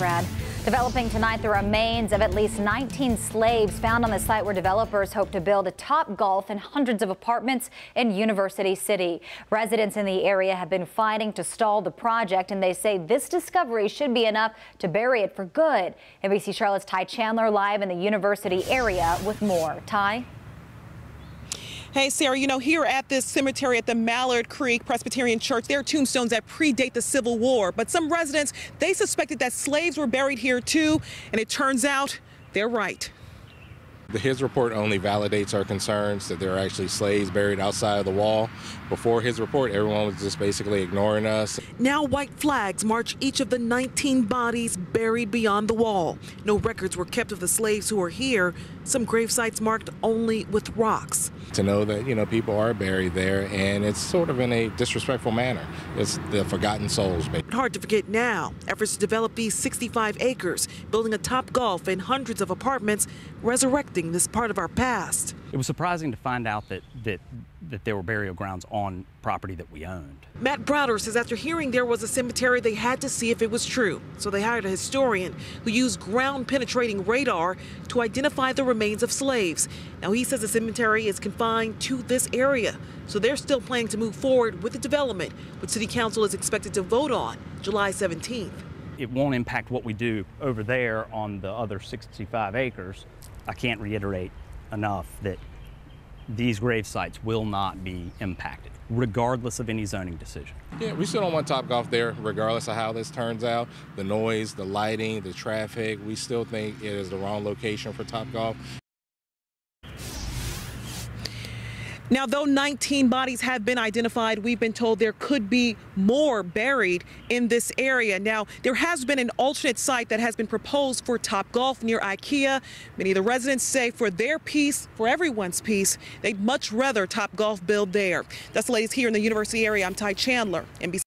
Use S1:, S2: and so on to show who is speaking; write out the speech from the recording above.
S1: Brad. Developing tonight, the remains of at least 19 slaves found on the site where developers hope to build a TopGolf and hundreds of apartments in University City. Residents in the area have been fighting to stall the project, and they say this discovery should be enough to bury it for good. NBC Charlotte's Ty Chandler live in the University area with more. Ty?
S2: Hey, Sarah, you know, here at this cemetery at the Mallard Creek Presbyterian Church, there are tombstones that predate the Civil War. But some residents, they suspected that slaves were buried here, too. And it turns out they're right.
S3: His report only validates our concerns that there are actually slaves buried outside of the wall. Before his report, everyone was just basically ignoring us.
S4: Now white flags march each of the 19 bodies buried beyond the wall. No records were kept of the slaves who are here. Some grave sites marked only with rocks.
S3: To know that, you know, people are buried there, and it's sort of in a disrespectful manner. It's the forgotten souls.
S4: Hard to forget now. Efforts to develop these 65 acres, building a TopGolf and hundreds of apartments, resurrecting this part of our past.
S5: It was surprising to find out that there were burial grounds on property that we owned.
S4: Matt Browder says after hearing there was a cemetery, they had to see if it was true. So they hired a historian who used ground-penetrating radar to identify the remains of slaves. Now he says the cemetery is confined to this area, so they're still planning to move forward with the development, which City Council is expected to vote on July 17th.
S5: It won't impact what we do over there on the other 65 acres. I can't reiterate enough that these grave sites will not be impacted, regardless of any zoning decision.
S3: Yeah, we still don't want TopGolf there, regardless of how this turns out. The noise, the lighting, the traffic, we still think it is the wrong location for TopGolf.
S2: Now, though 19 bodies have been identified, we've been told there could be more buried in this area. Now, there has been an alternate site that has been proposed for TopGolf near IKEA. Many of the residents say for their peace, for everyone's peace, they'd much rather TopGolf build there. That's the latest here in the University area. I'm Ty Chandler, NBC.